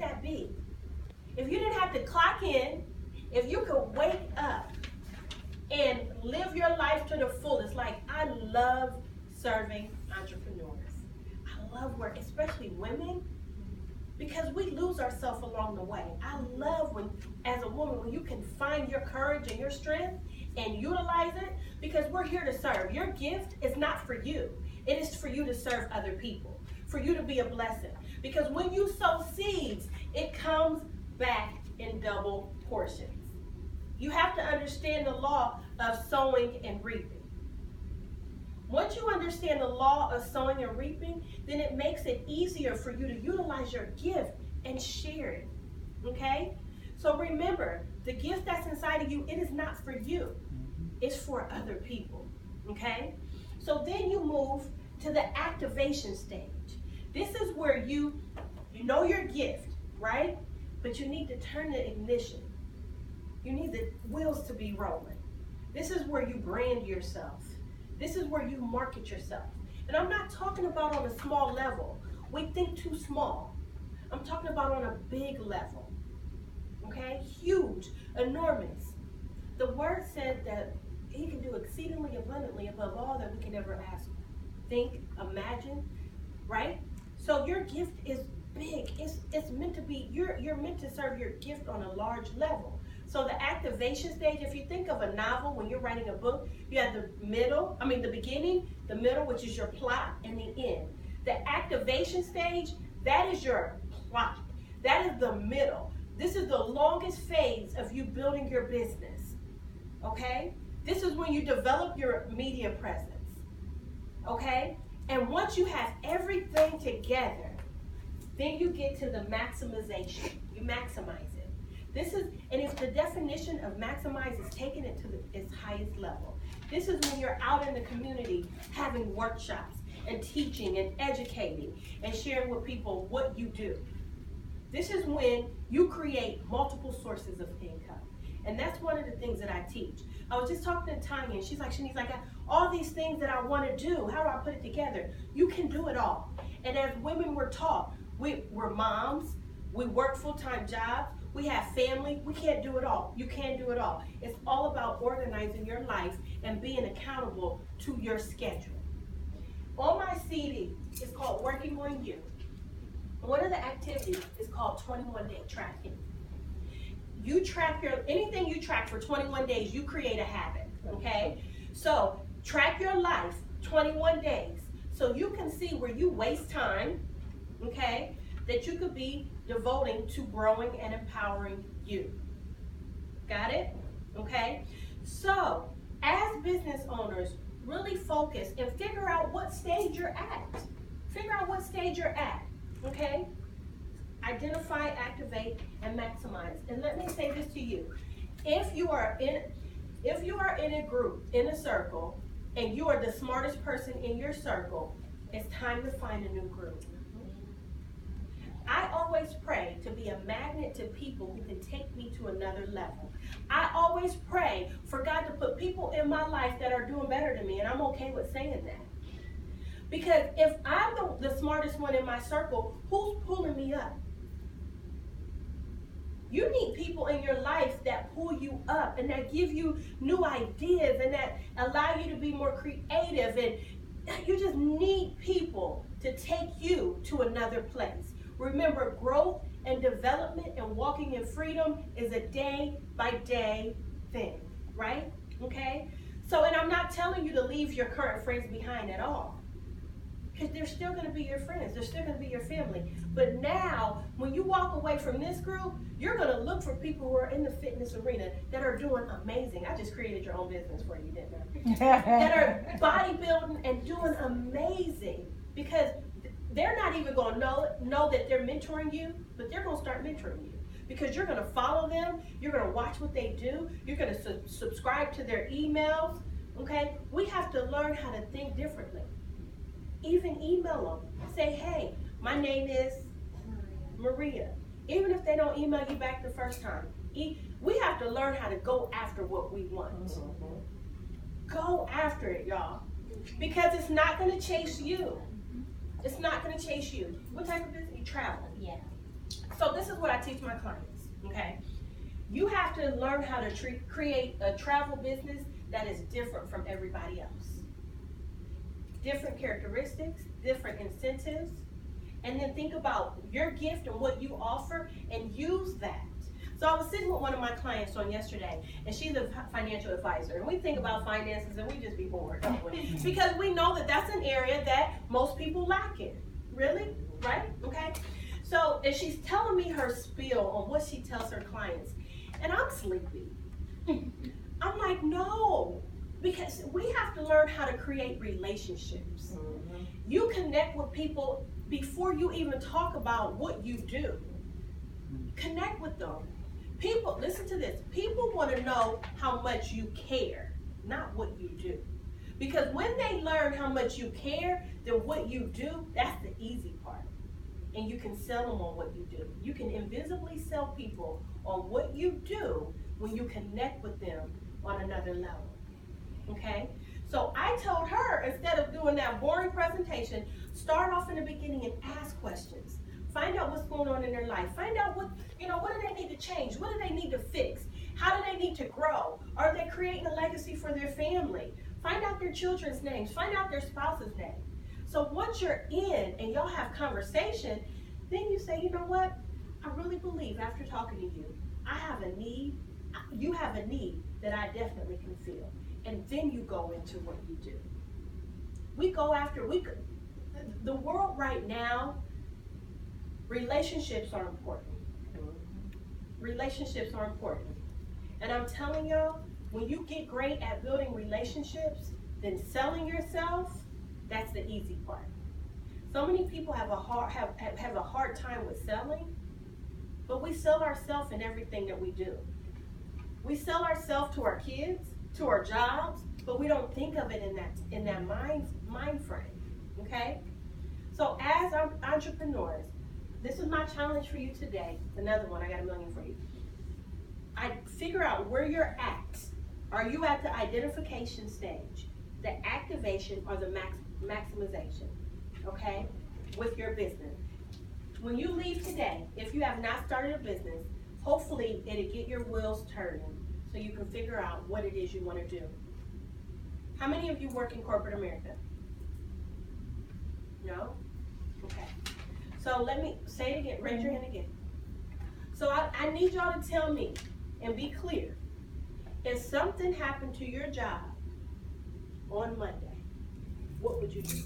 that be? If you didn't have to clock in, if you could wake up and live your life to the fullest, like I love serving entrepreneurs. I love work, especially women, because we lose ourselves along the way. I love when, as a woman, when you can find your courage and your strength and utilize it, because we're here to serve. Your gift is not for you. It is for you to serve other people, for you to be a blessing. Because when you sow seeds, it comes back in double portions. You have to understand the law of sowing and reaping. Once you understand the law of sowing and reaping, then it makes it easier for you to utilize your gift and share it. Okay? So remember, the gift that's inside of you, it is not for you. It's for other people. Okay? So then you move to the activation stage. This is where you know your gift, right? But you need to turn the ignition. You need the wheels to be rolling. This is where you brand yourself. This is where you market yourself. And I'm not talking about on a small level. We think too small. I'm talking about on a big level. Okay? Huge, enormous. The word said that he can do exceedingly abundantly above all that we can ever ask, think, imagine, right? So your gift is big. It's meant to be, you're meant to serve your gift on a large level. So the activation stage, if you think of a novel, when you're writing a book, you have the beginning, the middle, which is your plot, and the end. The activation stage, that is your plot. That is the middle. This is the longest phase of you building your business. Okay? This is when you develop your media presence. Okay? And once you have everything together, then you get to the maximization. You maximize it. And if the definition of maximize is taking it to its highest level, this is when you're out in the community having workshops and teaching and educating and sharing with people what you do. This is when you create multiple sources of income. And that's one of the things that I teach. I was just talking to Tanya, and she's like, all these things that I want to do, how do I put it together? You can do it all. And as women, we're taught. We're moms. We work full-time jobs. We have family. We can't do it all. You can't do it all. It's all about organizing your life and being accountable to your schedule. On my CD, it's called Working on You. One of the activities is called 21-day tracking. You track anything you track for 21 days, you create a habit, okay? So track your life 21 days so you can see where you waste time, okay, that you could be devoting to growing and empowering you. Got it? Okay? So, as business owners, really focus and figure out what stage you're at. Figure out what stage you're at, okay? Identify, activate, and maximize. And let me say this to you. If you are in a group, in a circle, and you are the smartest person in your circle, it's time to find a new group. I always pray to be a magnet to people who can take me to another level. I always pray for God to put people in my life that are doing better than me, and I'm okay with saying that. Because if I'm the smartest one in my circle, who's pulling me up? You need people in your life that pull you up and that give you new ideas and that allow you to be more creative. And you just need people to take you to another place. Remember, growth and development and walking in freedom is a day-by-day thing, right? Okay? So, and I'm not telling you to leave your current friends behind at all. Because they're still going to be your friends. They're still going to be your family. But now, when you walk away from this group, you're going to look for people who are in the fitness arena that are doing amazing. I just created your own business for you, didn't I? That are bodybuilding and doing amazing. Because they're not even going to know that they're mentoring you, but they're going to start mentoring you. Because you're going to follow them. You're going to watch what they do. You're going to subscribe to their emails. Okay? We have to learn how to think differently. Even email them. Say, hey, my name is Maria. Even if they don't email you back the first time. We have to learn how to go after what we want. Go after it, y'all. Because it's not going to chase you. It's not going to chase you. What type of business? You travel. Yeah. So this is what I teach my clients, okay? You have to learn how to create a travel business that is different from everybody else. Different characteristics, different incentives, and then think about your gift and what you offer and use that. So I was sitting with one of my clients on yesterday, and she's a financial advisor, and we think about finances and we just be bored, don't we? Because we know that that's an area that most people lack in. Really? Right? Okay? So, and she's telling me her spiel on what she tells her clients, and I'm sleepy. I'm like, no, because we have to learn how to create relationships. Mm-hmm. You connect with people before you even talk about what you do. Connect with them. People, listen to this. People want to know how much you care, not what you do. Because when they learn how much you care, then what you do, that's the easy part. And you can sell them on what you do. You can invisibly sell people on what you do when you connect with them on another level. Okay? So I told her, instead of doing that boring presentation, start off in the beginning and ask questions. Find out what's going on in their life. Find out what do they need to change? What do they need to fix? How do they need to grow? Are they creating a legacy for their family? Find out their children's names. Find out their spouse's name. So once you're in and y'all have conversation, then you say, you know what? I really believe after talking to you, I have a need. You have a need that I definitely can feel. And then you go into what you do. The world right now, relationships are important. Relationships are important. And I'm telling y'all, when you get great at building relationships, then selling yourself, that's the easy part. So many people have a hard time with selling, but we sell ourselves in everything that we do. We sell ourselves to our kids, to our jobs, but we don't think of it in that mind frame. Okay? So as entrepreneurs, this is my challenge for you today. Another one, I got a million for you. I figure out where you're at. Are you at the identification stage, the activation, or the maximization? Okay? With your business. When you leave today, if you have not started a business, hopefully it'll get your wheels turning so you can figure out what it is you want to do. How many of you work in corporate America? No? Okay. So let me say it again. Raise your hand again. So I need y'all to tell me and be clear. If something happened to your job on Monday, what would you do?